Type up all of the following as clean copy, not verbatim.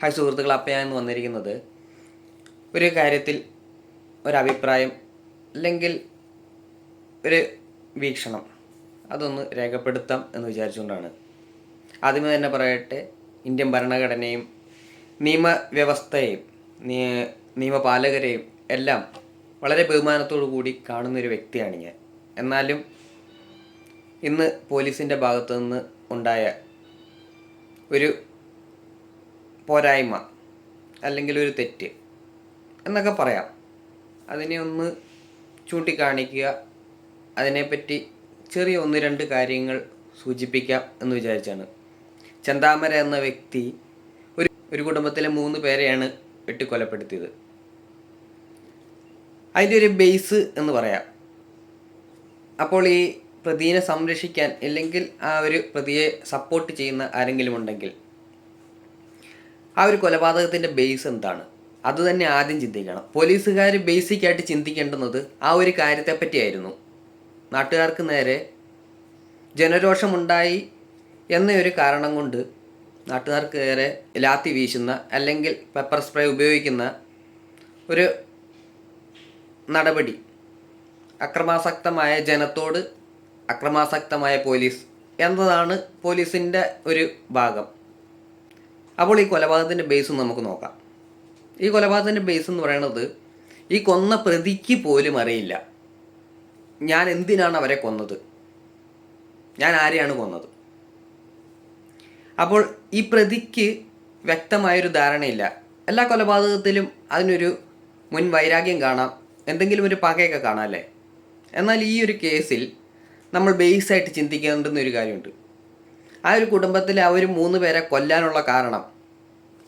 Hi സുഹൃത്തുക്കൾ, അപ്പം ഞാൻ ഇന്ന് വന്നിരിക്കുന്നത് ഒരു കാര്യത്തിൽ ഒരഭിപ്രായം അല്ലെങ്കിൽ ഒരു വീക്ഷണം അതൊന്ന് രേഖപ്പെടുത്താം എന്ന് വിചാരിച്ചുകൊണ്ടാണ്. ആദ്യമേ തന്നെ പറയട്ടെ, ഇന്ത്യൻ ഭരണഘടനയും നിയമവ്യവസ്ഥയെയും നിയമപാലകരെയും എല്ലാം വളരെ ബഹുമാനത്തോടു കൂടി കാണുന്നൊരു വ്യക്തിയാണ് ഞാൻ. എന്നാലും ഇന്ന് പോലീസിൻ്റെ ഭാഗത്തു നിന്ന് ഉണ്ടായ ഒരു പോരായ്മ അല്ലെങ്കിൽ ഒരു തെറ്റ് എന്നൊക്കെ പറയാം, അതിനെ ഒന്ന് ചൂണ്ടിക്കാണിക്കുക, അതിനെപ്പറ്റി ചെറിയ ഒന്ന് രണ്ട് കാര്യങ്ങൾ സൂചിപ്പിക്കാം എന്ന് വിചാരിച്ചാണ്. ചെന്താമര എന്ന വ്യക്തി ഒരു കുടുംബത്തിലെ 3 പേരെയാണ് വെട്ടിക്കൊലപ്പെടുത്തിയത്. അതിൻ്റെ ഒരു ബേസ് എന്ന് പറയാം. അപ്പോൾ ഈ പ്രതിയെ സംരക്ഷിക്കാൻ അല്ലെങ്കിൽ ആ ഒരു പ്രതിയെ സപ്പോർട്ട് ചെയ്യുന്ന ആരെങ്കിലും ഉണ്ടെങ്കിൽ ആ ഒരു കൊലപാതകത്തിൻ്റെ ബേസ് എന്താണ്, അത് തന്നെ ആദ്യം ചിന്തിക്കണം. പോലീസുകാർ ബേസിക്കായിട്ട് ചിന്തിക്കേണ്ടുന്നത് ആ ഒരു കാര്യത്തെപ്പറ്റിയായിരുന്നു. നാട്ടുകാർക്ക് നേരെ ജനരോഷമുണ്ടായി എന്നൊരു കാരണം കൊണ്ട് നാട്ടുകാർക്ക് നേരെ ലാത്തി വീശുന്ന അല്ലെങ്കിൽ പെപ്പർ സ്പ്രേ ഉപയോഗിക്കുന്ന ഒരു നടപടി, അക്രമാസക്തമായ ജനത്തോട് അക്രമാസക്തമായ പോലീസ് എന്നതാണ് പോലീസിൻ്റെ ഒരു ഭാഗം. അപ്പോൾ ഈ കൊലപാതകത്തിൻ്റെ ബേസ് നമുക്ക് നോക്കാം. ഈ കൊലപാതകത്തിൻ്റെ ബേസ് എന്ന് പറയുന്നത്, ഈ കൊന്ന പ്രതിക്ക് പോലും അറിയില്ല ഞാൻ എന്തിനാണ് അവരെ കൊന്നത്, ഞാൻ ആരെയാണ് കൊന്നത്. അപ്പോൾ ഈ പ്രതിക്ക് വ്യക്തമായൊരു ധാരണയില്ല. എല്ലാ കൊലപാതകത്തിലും അതിനൊരു മുൻ വൈരാഗ്യം കാണാം, എന്തെങ്കിലും ഒരു പകയൊക്കെ കാണാം അല്ലേ. എന്നാൽ ഈ ഒരു കേസിൽ നമ്മൾ ബേസായിട്ട് ചിന്തിക്കേണ്ടുന്ന ഒരു കാര്യമുണ്ട്. ആ ഒരു കുടുംബത്തിലെ ആ ഒരു 3 പേരെ കൊല്ലാനുള്ള കാരണം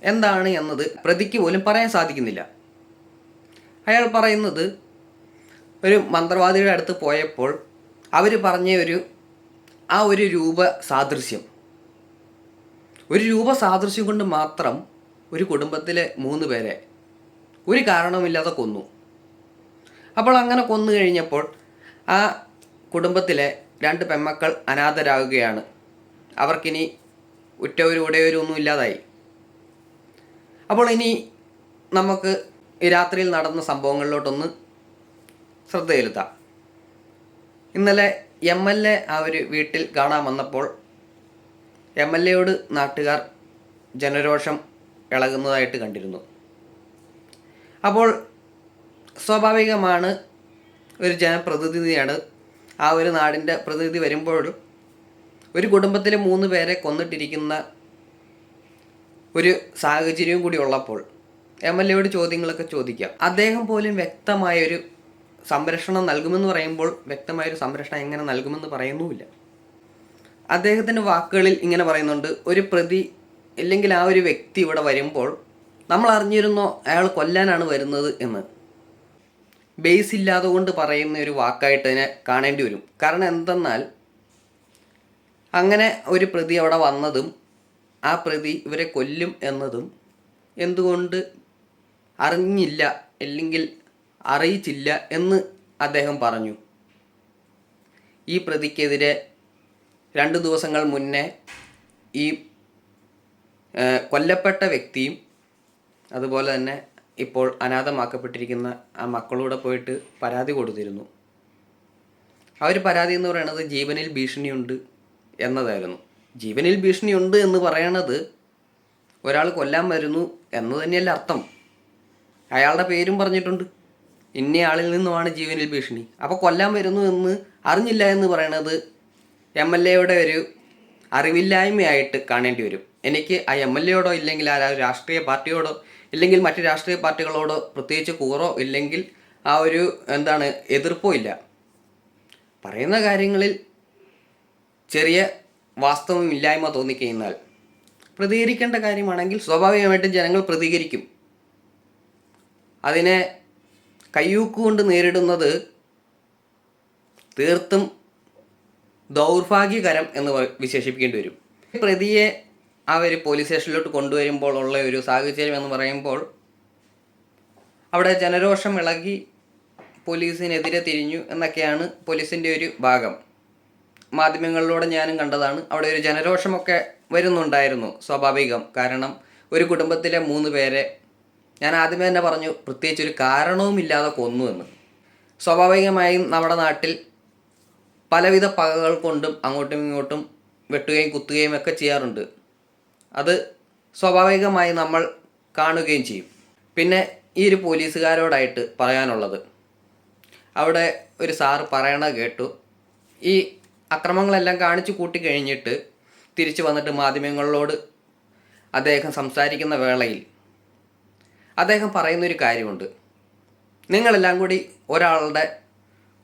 എന്താണ് എന്നത് പ്രതിക്ക് പോലും പറയാൻ സാധിക്കുന്നില്ല. അയാൾ പറയുന്നത്, ഒരു മന്ത്രവാദിയുടെ അടുത്ത് പോയപ്പോൾ അവർ പറഞ്ഞ ഒരു രൂപ സാദൃശ്യം കൊണ്ട് മാത്രം ഒരു കുടുംബത്തിലെ 3 പേരെ ഒരു കാരണവുമില്ലാതെ കൊന്നു. അപ്പോൾ അങ്ങനെ കൊന്നു കഴിഞ്ഞപ്പോൾ ആ കുടുംബത്തിലെ 2 പെൺമക്കൾ അനാഥരാകുകയാണ്. അവർക്കിനി ഉറ്റവരും ഉടയവരും ഒന്നും ഇല്ലാതായി. അപ്പോൾ ഇനി നമുക്ക് ഈ രാത്രിയിൽ നടന്ന സംഭവങ്ങളിലോട്ടൊന്ന് ശ്രദ്ധ ചെലുത്താം. ഇന്നലെ MLA ആ ഒരു വീട്ടിൽ കാണാൻ വന്നപ്പോൾ MLAയോട് നാട്ടുകാർ ജനരോഷം ഇളകുന്നതായിട്ട് കണ്ടിരുന്നു. അപ്പോൾ സ്വാഭാവികമാണ്, ഒരു ജനപ്രതിനിധിയാണ്, ആ ഒരു നാടിൻ്റെ പ്രതിനിധി വരുമ്പോൾ ഒരു കുടുംബത്തിലെ 3 പേരെ കൊന്നിട്ടിരിക്കുന്ന ഒരു സാഹചര്യവും കൂടി ഉള്ളപ്പോൾ MLAയോട് ചോദ്യങ്ങളൊക്കെ ചോദിക്കാം. അദ്ദേഹം പോലും വ്യക്തമായൊരു സംരക്ഷണം നൽകുമെന്ന് പറയുമ്പോൾ വ്യക്തമായൊരു സംരക്ഷണം എങ്ങനെ നൽകുമെന്ന് പറയുന്നുമില്ല. അദ്ദേഹത്തിൻ്റെ വാക്കുകളിൽ ഇങ്ങനെ പറയുന്നുണ്ട്, ഒരു പ്രതി ഇല്ലെങ്കിൽ ആ ഒരു വ്യക്തി ഇവിടെ വരുമ്പോൾ നമ്മൾ അറിഞ്ഞിരുന്നോ അയാൾ കൊല്ലാനാണ് വരുന്നത് എന്ന്. ബേസ് ഇല്ലാതെ കൊണ്ട് പറയുന്ന ഒരു വാക്കായിട്ട് അതിനെ കാണേണ്ടി വരും. കാരണം എന്തെന്നാൽ, അങ്ങനെ ഒരു പ്രതി അവിടെ വന്നതും ആ പ്രതി ഇവരെ കൊല്ലും എന്നതും എന്തുകൊണ്ട് അറിഞ്ഞില്ല അല്ലെങ്കിൽ അറിയിച്ചില്ല എന്ന് അദ്ദേഹം പറഞ്ഞു. ഈ പ്രതിക്കെതിരെ 2 ദിവസങ്ങൾ മുന്നേ ഈ കൊല്ലപ്പെട്ട വ്യക്തിയും അതുപോലെ തന്നെ ഇപ്പോൾ അനാഥമാക്കപ്പെട്ടിരിക്കുന്ന ആ മക്കളൂടെ പോയിട്ട് പരാതി കൊടുത്തിരുന്നു. ആ ഒരു പരാതി എന്ന് പറയുന്നത് ജീവനിൽ ഭീഷണിയുണ്ട് എന്നതായിരുന്നു. ജീവനിൽ ഭീഷണിയുണ്ട് എന്ന് പറയണത് ഒരാൾ കൊല്ലാൻ വരുന്നു എന്ന് തന്നെയല്ല അർത്ഥം. അയാളുടെ പേരും പറഞ്ഞിട്ടുണ്ട്, ഇന്നയാളിൽ നിന്നുമാണ് ജീവനിൽ ഭീഷണി. അപ്പോൾ കൊല്ലാൻ വരുന്നു എന്ന് അറിഞ്ഞില്ല എന്ന് പറയണത് MLAയുടെ ഒരു അറിവില്ലായ്മയായിട്ട് കാണേണ്ടി വരും. എനിക്ക് ആ MLAയോടോ ഇല്ലെങ്കിൽ ആ രാഷ്ട്രീയ പാർട്ടിയോടോ ഇല്ലെങ്കിൽ മറ്റ് രാഷ്ട്രീയ പാർട്ടികളോടോ പ്രത്യേകിച്ച് കൂറോ ഇല്ലെങ്കിൽ ആ ഒരു എതിർപ്പോ ഇല്ല. പറയുന്ന കാര്യങ്ങളിൽ ചെറിയ വാസ്തവമില്ലായ്മ തോന്നിക്കഴിഞ്ഞാൽ പ്രതികരിക്കേണ്ട കാര്യമാണെങ്കിൽ സ്വാഭാവികമായിട്ടും ജനങ്ങൾ പ്രതികരിക്കും. അതിനെ കയ്യൂക്കുകൊണ്ട് നേരിടുന്നത് തീർത്തും ദൗർഭാഗ്യകരം എന്ന് വിശേഷിപ്പിക്കേണ്ടി വരും. പ്രതിയെ ആ ഒരു പോലീസ് സ്റ്റേഷനിലോട്ട് കൊണ്ടുവരുമ്പോൾ ഉള്ള ഒരു സാഹചര്യം എന്ന് പറയുമ്പോൾ അവിടെ ജനരോഷം ഇളകി പോലീസിനെതിരെ തിരിഞ്ഞു എന്നൊക്കെയാണ് പോലീസിൻ്റെ ഒരു ഭാഗം. മാധ്യമങ്ങളിലൂടെ ഞാനും കണ്ടതാണ്. അവിടെ ഒരു ജനരോഷമൊക്കെ വരുന്നുണ്ടായിരുന്നു, സ്വാഭാവികം. കാരണം ഒരു കുടുംബത്തിലെ 3 പേരെ ഞാൻ ആദ്യമേ തന്നെ പറഞ്ഞു പ്രത്യേകിച്ചൊരു കാരണവുമില്ലാതെ കൊന്നു എന്ന്. സ്വാഭാവികമായും നമ്മുടെ നാട്ടിൽ പലവിധ പകകൾ കൊണ്ടും അങ്ങോട്ടും ഇങ്ങോട്ടും വെട്ടുകയും കുത്തുകയും ഒക്കെ ചെയ്യാറുണ്ട്. അത് സ്വാഭാവികമായി നമ്മൾ കാണുകയും ചെയ്യും. പിന്നെ ഈ ഒരു പോലീസുകാരോടായിട്ട് പറയാനുള്ളത്, അവിടെ ഒരു സാറ് പറയണത് കേട്ടു, ഈ അക്രമങ്ങളെല്ലാം കാണിച്ചു കൂട്ടിക്കഴിഞ്ഞിട്ട് തിരിച്ചു വന്നിട്ട് മാധ്യമങ്ങളോട് അദ്ദേഹം സംസാരിക്കുന്ന വേളയിൽ അദ്ദേഹം പറയുന്നൊരു കാര്യമുണ്ട്. നിങ്ങളെല്ലാം കൂടി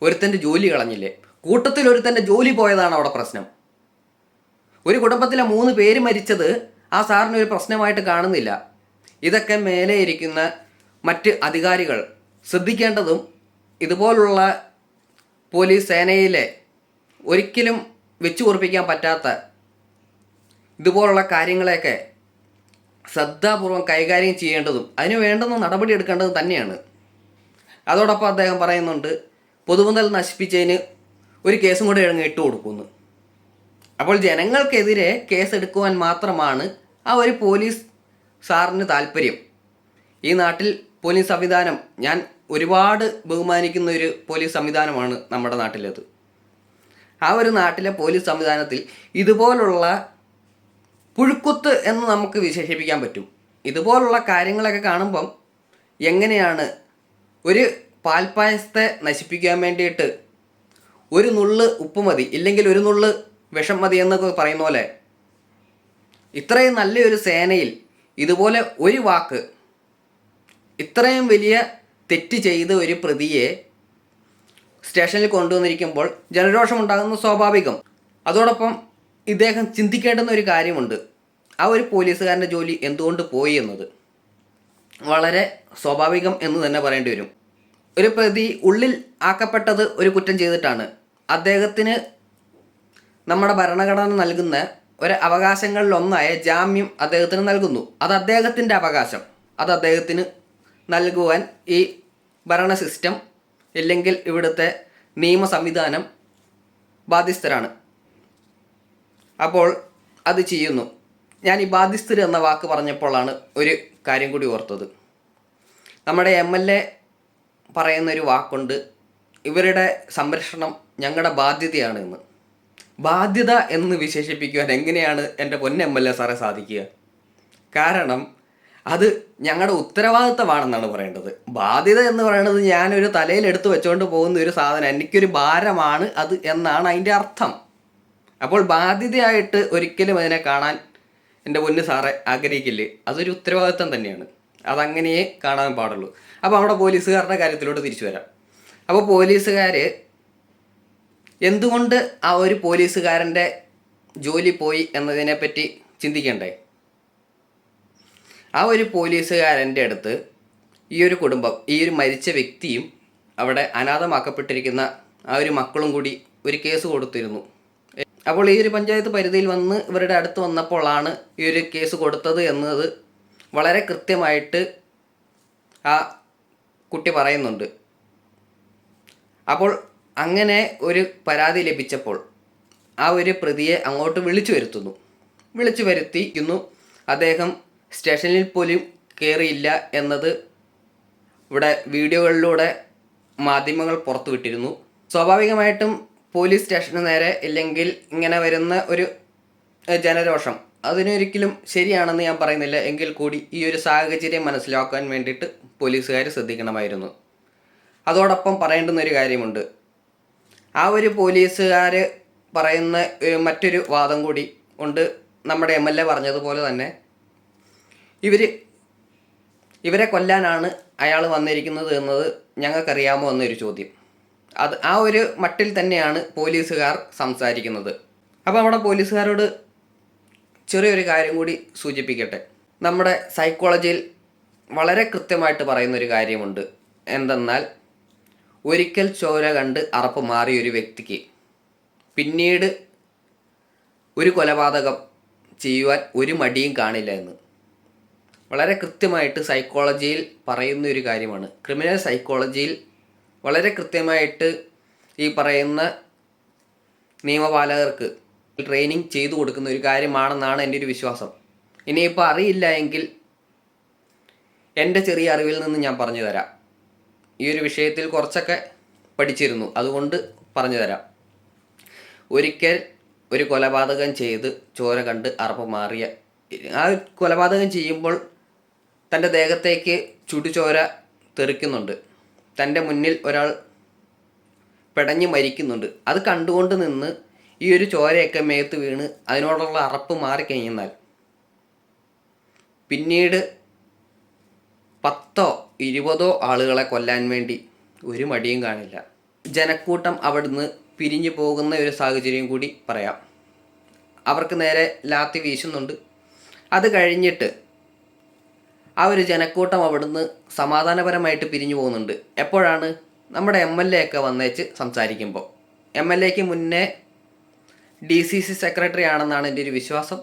ഒരുത്തൻ്റെ ജോലി കളഞ്ഞില്ലേ? കൂട്ടത്തിൽ ഒരുത്തൻ്റെ ജോലി പോയതാണ് അവിടെ പ്രശ്നം. ഒരു കുടുംബത്തിലെ 3 പേര് മരിച്ചത് ആ സാറിനൊരു പ്രശ്നമായിട്ട് കാണുന്നില്ല. ഇതൊക്കെ മേലെ ഇരിക്കുന്ന മറ്റ് അധികാരികൾ ശ്രദ്ധിക്കേണ്ടതും ഇതുപോലുള്ള പോലീസ് സേനയിലെ ഒരിക്കലും വെച്ചു ഉറപ്പിക്കാൻ പറ്റാത്ത ഇതുപോലുള്ള കാര്യങ്ങളെയൊക്കെ ശ്രദ്ധാപൂർവം കൈകാര്യം ചെയ്യേണ്ടതും അതിന് വേണ്ടുന്ന നടപടി എടുക്കേണ്ടതും തന്നെയാണ്. അതോടൊപ്പം അദ്ദേഹം പറയുന്നുണ്ട്, പൊതുമുതൽ നശിപ്പിച്ചതിന് ഒരു കേസും കൂടെ ഇട്ട് കൊടുക്കുന്നു. അപ്പോൾ ജനങ്ങൾക്കെതിരെ കേസെടുക്കുവാൻ മാത്രമാണ് ആ ഒരു പോലീസ് സാറിന് താല്പര്യം. ഈ നാട്ടിൽ പോലീസ് സംവിധാനം ഞാൻ ഒരുപാട് ബഹുമാനിക്കുന്ന ഒരു പോലീസ് സംവിധാനമാണ് നമ്മുടെ നാട്ടിലേത്. ആ ഒരു നാട്ടിലെ പോലീസ് സംവിധാനത്തിൽ ഇതുപോലുള്ള പുഴുക്കുത്ത് എന്ന് നമുക്ക് വിശേഷിപ്പിക്കാൻ പറ്റും. ഇതുപോലുള്ള കാര്യങ്ങളൊക്കെ കാണുമ്പം എങ്ങനെയാണ് ഒരു പാൽപ്പായസത്തെ നശിപ്പിക്കാൻ വേണ്ടിയിട്ട് ഒരു നുള്ള് ഉപ്പ് മതി, ഇല്ലെങ്കിൽ ഒരു നുള്ള് വിഷം മതി എന്നൊക്കെ പറയുന്ന പോലെ ഇത്രയും നല്ലൊരു സേനയിൽ ഇതുപോലെ ഒരു വാക്ക്, ഇത്രയും വലിയ തെറ്റ് ചെയ്ത് ഒരു പ്രതിയെ സ്റ്റേഷനിൽ കൊണ്ടുവന്നിരിക്കുമ്പോൾ ജനരോഷം ഉണ്ടാകുന്ന സ്വാഭാവികം. അതോടൊപ്പം ഇദ്ദേഹം ചിന്തിക്കേണ്ടുന്ന ഒരു കാര്യമുണ്ട്, ആ ഒരു പോലീസുകാരൻ്റെ ജോലി എന്തുകൊണ്ട് പോയി എന്നത് വളരെ സ്വാഭാവികം എന്ന് തന്നെ പറയേണ്ടി വരും. ഒരു പ്രതി ഉള്ളിൽ ആക്കപ്പെട്ടത് ഒരു കുറ്റം ചെയ്തിട്ടാണ്. അദ്ദേഹത്തിന് നമ്മുടെ ഭരണഘടന നൽകുന്ന ഒരു അവകാശങ്ങളിലൊന്നായ ജാമ്യം അദ്ദേഹത്തിന് നൽകുന്നു. അത് അദ്ദേഹത്തിൻ്റെ അവകാശം. അത് അദ്ദേഹത്തിന് നൽകുവാൻ ഈ ഭരണ സിസ്റ്റം ഇല്ലെങ്കിൽ ഇവിടുത്തെ നിയമ സംവിധാനം ബാധ്യസ്ഥരാണ്. അപ്പോൾ അത് ചെയ്യുന്നു. ഞാൻ ഈ ബാധ്യസ്ഥർ എന്ന വാക്ക് പറഞ്ഞപ്പോഴാണ് ഒരു കാര്യം കൂടി ഓർത്തത്. നമ്മുടെ MLA പറയുന്നൊരു വാക്കുണ്ട്, ഇവരുടെ സംരക്ഷണം ഞങ്ങളുടെ ബാധ്യതയാണ് എന്ന്. ബാധ്യത എന്ന് വിശേഷിപ്പിക്കുവാൻ എങ്ങനെയാണ് എൻ്റെ MLA സാറെ സാധിക്കുക? കാരണം അത് ഞങ്ങളുടെ ഉത്തരവാദിത്തമാണെന്നാണ് പറയേണ്ടത്. ബാധ്യത എന്ന് പറയുന്നത് ഞാനൊരു തലയിൽ എടുത്ത് വെച്ചുകൊണ്ട് പോകുന്ന ഒരു സാധനം, എനിക്കൊരു ഭാരമാണ് അത് എന്നാണ് അതിൻ്റെ അർത്ഥം. അപ്പോൾ ബാധ്യതയായിട്ട് ഒരിക്കലും അതിനെ കാണാൻ എൻ്റെ പൊന്ന് സാറെ ആഗ്രഹിക്കില്ലേ? അതൊരു ഉത്തരവാദിത്തം തന്നെയാണ്. അതങ്ങനെയേ കാണാൻ പാടുള്ളൂ. അപ്പോൾ അവിടെ പോലീസുകാരുടെ കാര്യത്തിലോട്ട് തിരിച്ചു വരാം. അപ്പോൾ പോലീസുകാർ എന്തുകൊണ്ട് ആ ഒരു പോലീസുകാരൻ്റെ ജോലി പോയി എന്നതിനെപ്പറ്റി ചിന്തിക്കണ്ടേ? ആ ഒരു പോലീസുകാരൻ്റെ അടുത്ത് ഈ ഒരു കുടുംബം, ഈ ഒരു മരിച്ച വ്യക്തിയും അവിടെ അനാഥമാക്കപ്പെട്ടിരിക്കുന്ന ആ ഒരു മക്കളും കൂടി ഒരു കേസ് കൊടുത്തിരുന്നു. അപ്പോൾ ഈ ഒരു പഞ്ചായത്ത് പരിധിയിൽ വന്ന് ഇവരുടെ അടുത്ത് വന്നപ്പോഴാണ് ഈ ഒരു കേസ് കൊടുത്തത് എന്നത് വളരെ കൃത്യമായിട്ട് ആ കുട്ടി പറയുന്നുണ്ട്. അപ്പോൾ അങ്ങനെ ഒരു പരാതി ലഭിച്ചപ്പോൾ ആ ഒരു പ്രതിയെ അങ്ങോട്ട് വിളിച്ചു വരുത്തിക്കുന്നു. അദ്ദേഹം സ്റ്റേഷനിൽ പോലും കയറിയില്ല എന്നത് ഇവിടെ വീഡിയോകളിലൂടെ മാധ്യമങ്ങൾ പുറത്തുവിട്ടിരുന്നു. സ്വാഭാവികമായിട്ടും പോലീസ് സ്റ്റേഷന് നേരെ ഇല്ലെങ്കിൽ ഇങ്ങനെ വരുന്ന ഒരു ജനരോഷം അതിനൊരിക്കലും ശരിയാണെന്ന് ഞാൻ പറയുന്നില്ല. എങ്കിൽ കൂടി ഈ ഒരു സാഹചര്യം മനസ്സിലാക്കാൻ വേണ്ടിയിട്ട് പോലീസുകാർ ശ്രദ്ധിക്കണമായിരുന്നു. അതോടൊപ്പം പറയേണ്ടുന്ന ഒരു കാര്യമുണ്ട്. ആ ഒരു പോലീസുകാർ പറയുന്ന മറ്റൊരു വാദം കൂടി ഉണ്ട്. നമ്മുടെ MLA പറഞ്ഞതുപോലെ തന്നെ ഇവരെ കൊല്ലാനാണ് അയാൾ വന്നിരിക്കുന്നത് എന്നത് ഞങ്ങൾക്കറിയാമോ എന്നൊരു ചോദ്യം. അത് ആ ഒരു മട്ടിൽ തന്നെയാണ് പോലീസുകാർ സംസാരിക്കുന്നത്. അപ്പോൾ അവിടെ പോലീസുകാരോട് ചെറിയൊരു കാര്യം കൂടി സൂചിപ്പിക്കട്ടെ. നമ്മുടെ സൈക്കോളജിയിൽ വളരെ കൃത്യമായിട്ട് പറയുന്നൊരു കാര്യമുണ്ട്. എന്തെന്നാൽ ഒരിക്കൽ ചോര കണ്ട് അറപ്പ് മാറിയൊരു വ്യക്തിക്ക് പിന്നീട് ഒരു കൊലപാതകം ചെയ്യുവാൻ ഒരു മടിയും കാണില്ല എന്ന് വളരെ കൃത്യമായിട്ട് സൈക്കോളജിയിൽ പറയുന്ന ഒരു കാര്യമാണ്. ക്രിമിനൽ സൈക്കോളജിയിൽ വളരെ കൃത്യമായിട്ട് ഈ പറയുന്ന നിയമപാലകർക്ക് ട്രെയിനിങ് ചെയ്തു കൊടുക്കുന്ന ഒരു കാര്യമാണെന്നാണ് എൻ്റെ ഒരു വിശ്വാസം. ഇനിയിപ്പോൾ അറിയില്ല എങ്കിൽ എൻ്റെ ചെറിയ അറിവിൽ നിന്ന് ഞാൻ പറഞ്ഞു തരാം. ഈ ഒരു വിഷയത്തിൽ കുറച്ചൊക്കെ പഠിച്ചിരുന്നു, അതുകൊണ്ട് പറഞ്ഞു തരാം. ഒരിക്കൽ ഒരു കൊലപാതകം ചെയ്ത് ചോര കണ്ട് അറപ്പ് മാറിയ ആ കൊലപാതകം ചെയ്യുമ്പോൾ തൻ്റെ ദേഹത്തേക്ക് ചുടുചോര തെറിക്കുന്നുണ്ട്. തൻ്റെ മുന്നിൽ ഒരാൾ പിടഞ്ഞ് മരിക്കുന്നുണ്ട്. അത് കണ്ടുകൊണ്ട് നിന്ന് ഈ ഒരു ചോരയൊക്കെ മേത്ത് വീണ് അതിനോടുള്ള അറപ്പ് മാറിക്കഴിഞ്ഞാൽ പിന്നീട് 10 20 ആളുകളെ കൊല്ലാൻ വേണ്ടി ഒരു മടിയും കാണില്ല. ജനക്കൂട്ടം അവിടുന്ന് പിരിഞ്ഞു പോകുന്ന ഒരു സാഹചര്യം കൂടി പറയാം. അവർക്ക് നേരെ ലാത്തി വീശുന്നുണ്ട്. അത് കഴിഞ്ഞിട്ട് ആ ഒരു ജനക്കൂട്ടം അവിടുന്ന് സമാധാനപരമായിട്ട് പിരിഞ്ഞു പോകുന്നുണ്ട്. എപ്പോഴാണ്? നമ്മുടെ MLA ഒക്കെ വന്നേച്ച് സംസാരിക്കുമ്പോൾ. MLAക്ക് മുന്നേ DCC സെക്രട്ടറി ആണെന്നാണ് എൻ്റെ ഒരു വിശ്വാസം.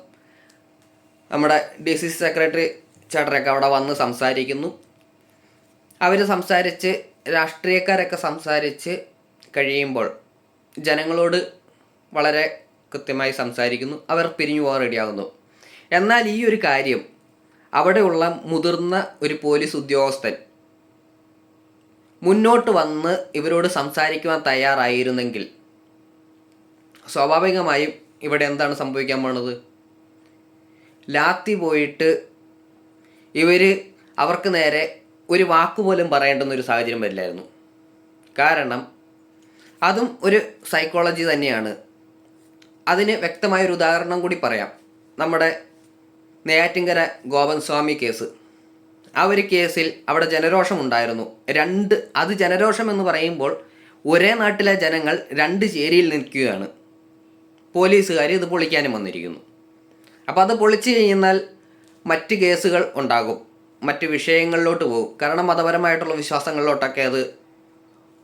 നമ്മുടെ DCC സെക്രട്ടറി ചേട്ടനൊക്കെ അവിടെ വന്ന് സംസാരിക്കുന്നു. അവർ സംസാരിച്ച് രാഷ്ട്രീയക്കാരൊക്കെ സംസാരിച്ച് കഴിയുമ്പോൾ ജനങ്ങളോട് വളരെ കൃത്യമായി സംസാരിക്കുന്നു. അവർ പിരിഞ്ഞു പോകാൻ റെഡിയാകുന്നു. എന്നാൽ ഈ ഒരു കാര്യം അവിടെയുള്ള മുതിർന്ന ഒരു പോലീസ് ഉദ്യോഗസ്ഥൻ മുന്നോട്ട് വന്ന് ഇവരോട് സംസാരിക്കുവാൻ തയ്യാറായിരുന്നെങ്കിൽ സ്വാഭാവികമായും ഇവിടെ എന്താണ് സംഭവിക്കാൻ പോണത്? ലാത്തി പോയിട്ട് അവർക്ക് നേരെ ഒരു വാക്കുപോലും പറയേണ്ടുന്നൊരു സാഹചര്യം വരില്ലായിരുന്നു. കാരണം അതും ഒരു സൈക്കോളജി തന്നെയാണ്. അതിന് വ്യക്തമായൊരു ഉദാഹരണം കൂടി പറയാം. നമ്മുടെ നെയ്യാറ്റിൻകര ഗോപൻ സ്വാമി കേസ്. ആ ഒരു കേസിൽ അവിടെ ജനരോഷമുണ്ടായിരുന്നു. അത് ജനരോഷം എന്ന് പറയുമ്പോൾ ഒരേ നാട്ടിലെ ജനങ്ങൾ 2 ചേരിയിൽ നിൽക്കുകയാണ്. പോലീസുകാർ ഇത് പൊളിക്കാനും വന്നിരിക്കുന്നു. അപ്പോൾ അത് പൊളിച്ചു കഴിഞ്ഞാൽ മറ്റ് കേസുകൾ ഉണ്ടാകും, മറ്റ് വിഷയങ്ങളിലോട്ട് പോകും. കാരണം മതപരമായിട്ടുള്ള വിശ്വാസങ്ങളിലോട്ടൊക്കെ അത്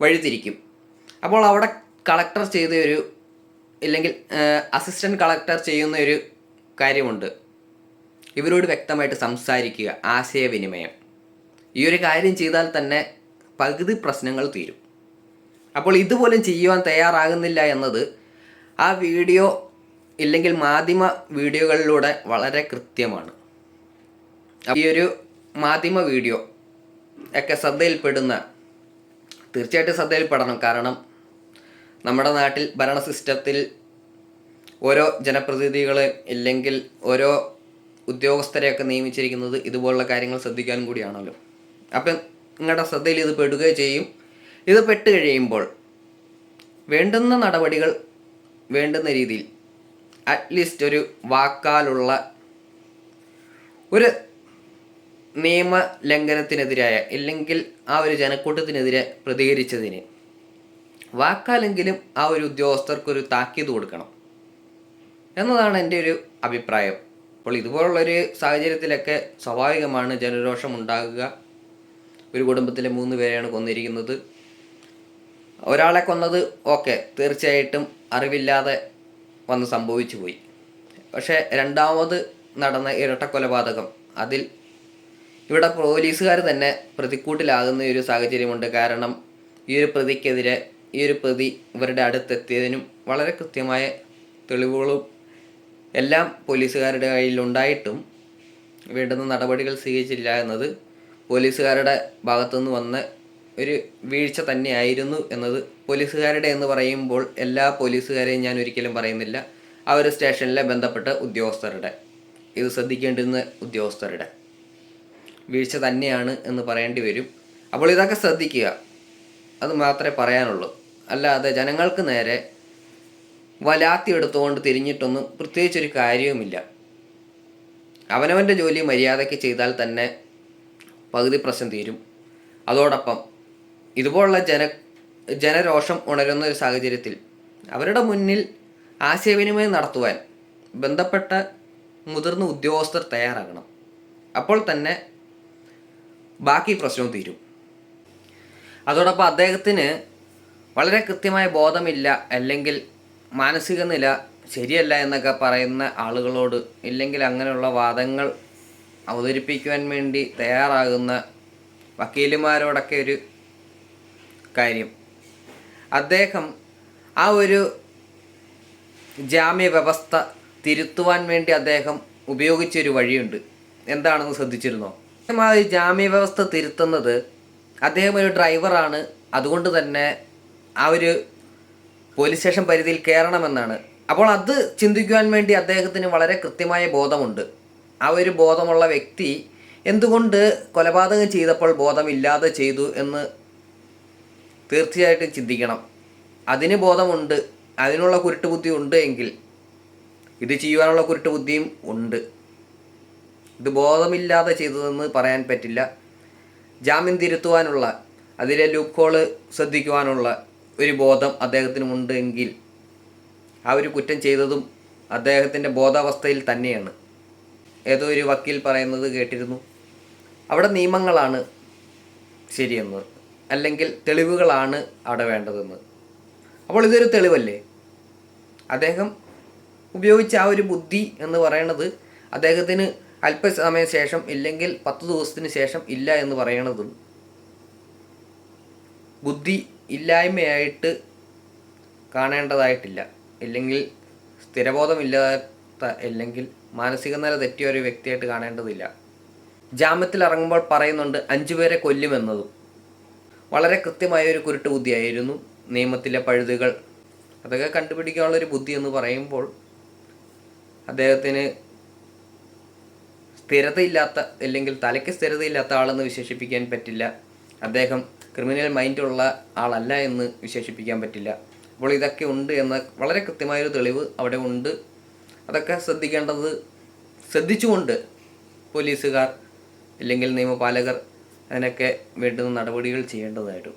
വഴിതിരിക്കും. അപ്പോൾ അവിടെ കളക്ടർ ഇല്ലെങ്കിൽ അസിസ്റ്റൻറ്റ് കളക്ടർ ചെയ്യുന്ന ഒരു കാര്യമുണ്ട്. ഇവരോട് വ്യക്തമായിട്ട് സംസാരിക്കുക, ആശയവിനിമയം. ഈ ഒരു കാര്യം ചെയ്താൽ തന്നെ പകുതി പ്രശ്നങ്ങൾ തീരും. അപ്പോൾ ഇതുപോലും ചെയ്യുവാൻ തയ്യാറാകുന്നില്ല എന്നത് ആ വീഡിയോ ഇല്ലെങ്കിൽ മാധ്യമ വീഡിയോകളിലൂടെ വളരെ കൃത്യമാണ്. ഈ ഒരു മാധ്യമ വീഡിയോ ഒക്കെ തീർച്ചയായിട്ടും ശ്രദ്ധയിൽപ്പെടണം. കാരണം നമ്മുടെ നാട്ടിൽ ഭരണ സിസ്റ്റത്തിൽ ഓരോ ജനപ്രതിനിധികളെ ഇല്ലെങ്കിൽ ഓരോ ഉദ്യോഗസ്ഥരെയൊക്കെ നിയമിച്ചിരിക്കുന്നത് ഇതുപോലുള്ള കാര്യങ്ങൾ ശ്രദ്ധിക്കാനും കൂടിയാണല്ലോ. അപ്പം നിങ്ങളുടെ ശ്രദ്ധയിൽ ഇത് പെടുകയും ചെയ്യും. ഇത് പെട്ട് കഴിയുമ്പോൾ വേണ്ടുന്ന നടപടികൾ വേണ്ടുന്ന രീതിയിൽ അറ്റ്ലീസ്റ്റ് ഒരു വാക്കാലുള്ള ഒരു നിയമ ലംഘനത്തിനെതിരായ ഇല്ലെങ്കിൽ ആ ഒരു ജനക്കൂട്ടത്തിനെതിരെ പ്രതികരിച്ചതിന് വാക്കാലെങ്കിലും ആ ഒരു ഉദ്യോഗസ്ഥർക്കൊരു താക്കീത് കൊടുക്കണം എന്നതാണ് എൻ്റെ ഒരു അഭിപ്രായം. അപ്പോൾ ഇതുപോലുള്ളൊരു സാഹചര്യത്തിലൊക്കെ സ്വാഭാവികമാണ് ജനരോഷം ഉണ്ടാകുക. ഒരു കുടുംബത്തിലെ 3 പേരെയാണ് കൊന്നിരിക്കുന്നത്. ഒരാളെ കൊന്നത് തീർച്ചയായിട്ടും അറിവില്ലാതെ വന്ന് സംഭവിച്ചു പോയി. പക്ഷേ രണ്ടാമത് നടന്ന ഇരട്ടക്കൊലപാതകം, അതിൽ ഇവിടെ പോലീസുകാർ തന്നെ പ്രതിക്കൂട്ടിലാകുന്ന ഒരു സാഹചര്യമുണ്ട്. കാരണം ഈ ഒരു പ്രതി ഇവരുടെ അടുത്തെത്തിയതിനും വളരെ കൃത്യമായ തെളിവുകളും എല്ലാം പോലീസുകാരുടെ കയ്യിലുണ്ടായിട്ടും വേണ്ടുന്ന നടപടികൾ സ്വീകരിച്ചില്ല എന്നത് പോലീസുകാരുടെ ഭാഗത്തുനിന്ന് വന്ന ഒരു വീഴ്ച തന്നെയായിരുന്നു എന്നത് പോലീസുകാരുടെ എന്ന് പറയുമ്പോൾ എല്ലാ പോലീസുകാരെയും ഞാൻ ഒരിക്കലും പറയുന്നില്ല. ആ ഒരു സ്റ്റേഷനിലെ ബന്ധപ്പെട്ട ഉദ്യോഗസ്ഥരുടെ, ഇത് ശ്രദ്ധിക്കേണ്ടുന്ന ഉദ്യോഗസ്ഥരുടെ വീഴ്ച തന്നെയാണ് എന്ന് പറയേണ്ടി വരും. അപ്പോൾ ഇതൊക്കെ ശ്രദ്ധിക്കുക, അത് മാത്രമേ പറയാനുള്ളൂ. അല്ലാതെ ജനങ്ങൾക്ക് നേരെ വലാത്തി എടുത്തുകൊണ്ട് തിരിഞ്ഞിട്ടൊന്നും പ്രത്യേകിച്ചൊരു കാര്യവുമില്ല. അവനവൻ്റെ ജോലി മര്യാദയ്ക്ക് ചെയ്താൽ തന്നെ പകുതി പ്രശ്നം തീരും. അതോടൊപ്പം ഇതുപോലുള്ള ജനരോഷം ഉണരുന്ന ഒരു സാഹചര്യത്തിൽ അവരുടെ മുന്നിൽ ആശയവിനിമയം നടത്തുവാൻ ബന്ധപ്പെട്ട മുതിർന്ന ഉദ്യോഗസ്ഥർ തയ്യാറാകണം. അപ്പോൾ തന്നെ ബാക്കി പ്രശ്നവും തീരും. അതോടൊപ്പം അദ്ദേഹത്തിന് വളരെ കൃത്യമായ ബോധമില്ല അല്ലെങ്കിൽ മാനസിക നില ശരിയല്ല എന്നൊക്കെ പറയുന്ന ആളുകളോട് ഇല്ലെങ്കിൽ അങ്ങനെയുള്ള വാദങ്ങൾ അവതരിപ്പിക്കുവാൻ വേണ്ടി തയ്യാറാകുന്ന വക്കീലുമാരോടൊക്കെ ഒരു കാര്യം, അദ്ദേഹം ആ ഒരു ജാമ്യ വ്യവസ്ഥ തിരുത്തുവാൻ വേണ്ടി അദ്ദേഹം ഉപയോഗിച്ചൊരു വഴിയുണ്ട്. എന്താണെന്ന് ശ്രദ്ധിച്ചിരുന്നോ? ആ ഒരു ജാമ്യ വ്യവസ്ഥ തിരുത്തുന്നത് അദ്ദേഹം ഒരു ഡ്രൈവറാണ്, അതുകൊണ്ട് തന്നെ ആ ഒരു പോലീസ് സ്റ്റേഷൻ പരിധിയിൽ കയറണമെന്നാണ്. അപ്പോൾ അത് ചിന്തിക്കുവാൻ വേണ്ടി അദ്ദേഹത്തിന് വളരെ കൃത്യമായ ബോധമുണ്ട്. ആ ഒരു ബോധമുള്ള വ്യക്തി എന്തുകൊണ്ട് കൊലപാതകം ചെയ്തപ്പോൾ ബോധമില്ലാതെ ചെയ്തു എന്ന് തീർച്ചയായിട്ടും ചിന്തിക്കണം. അതിന് ബോധമുണ്ട്, അതിനുള്ള കുരുട്ടുബുദ്ധി ഉണ്ട് എങ്കിൽ ഇത് ചെയ്യുവാനുള്ള കുരുട്ടുബുദ്ധിയും ഉണ്ട്. ഇത് ബോധമില്ലാതെ ചെയ്തതെന്ന് പറയാൻ പറ്റില്ല. ജാമ്യം തിരുത്തുവാനുള്ള, അതിലെ ലൂപ്പ് ഹോള് ശ്രദ്ധിക്കുവാനുള്ള ഒരു ബോധം അദ്ദേഹത്തിനുമുണ്ട് എങ്കിൽ ആ ഒരു കുറ്റം ചെയ്തതും അദ്ദേഹത്തിൻ്റെ ബോധാവസ്ഥയിൽ തന്നെയാണ്. ഏതോ ഒരു വക്കീൽ പറയുന്നത് കേട്ടിരുന്നു, അവിടെ നിയമങ്ങളാണ് ശരിയെന്ന്, അല്ലെങ്കിൽ തെളിവുകളാണ് അവിടെ വേണ്ടതെന്ന്. അപ്പോൾ ഇതൊരു തെളിവല്ലേ? അദ്ദേഹം ഉപയോഗിച്ച ആ ഒരു ബുദ്ധി എന്ന് പറയുന്നത് അദ്ദേഹത്തിന് അല്പസമയ ശേഷം ഇല്ലെങ്കിൽ 10 ദിവസത്തിന് ശേഷം ഇല്ല എന്ന് പറയണതും ബുദ്ധി ഇല്ലായ്മയായിട്ട് കാണേണ്ടതായിട്ടില്ല. ഇല്ലെങ്കിൽ സ്ഥിരബോധമില്ലാത്ത, അല്ലെങ്കിൽ മാനസിക നില തെറ്റിയ ഒരു വ്യക്തിയായിട്ട് കാണേണ്ടതില്ല. ജാമ്യത്തിൽ ഇറങ്ങുമ്പോൾ പറയുന്നുണ്ട് 5 പേരെ കൊല്ലുമെന്നതും വളരെ കൃത്യമായ ഒരു കുരുട്ട് ബുദ്ധിയായിരുന്നു. നിയമത്തിലെ പഴുതുകൾ അതൊക്കെ കണ്ടുപിടിക്കാനുള്ളൊരു ബുദ്ധി എന്ന് പറയുമ്പോൾ അദ്ദേഹത്തിന് സ്ഥിരതയില്ലാത്ത, അല്ലെങ്കിൽ തലയ്ക്ക് സ്ഥിരതയില്ലാത്ത ആളെന്ന് വിശേഷിപ്പിക്കാൻ പറ്റില്ല. അദ്ദേഹം ക്രിമിനൽ മൈൻഡുള്ള ആളല്ല എന്ന് വിശേഷിപ്പിക്കാൻ പറ്റില്ല. അപ്പോൾ ഇതൊക്കെ ഉണ്ട് എന്ന വളരെ കൃത്യമായൊരു തെളിവ് അവിടെ ഉണ്ട്. അതൊക്കെ ശ്രദ്ധിച്ചുകൊണ്ട് പോലീസുകാർ അല്ലെങ്കിൽ നിയമപാലകർ അതിനൊക്കെ വേണ്ടുന്ന നടപടികൾ ചെയ്യേണ്ടതായിട്ടും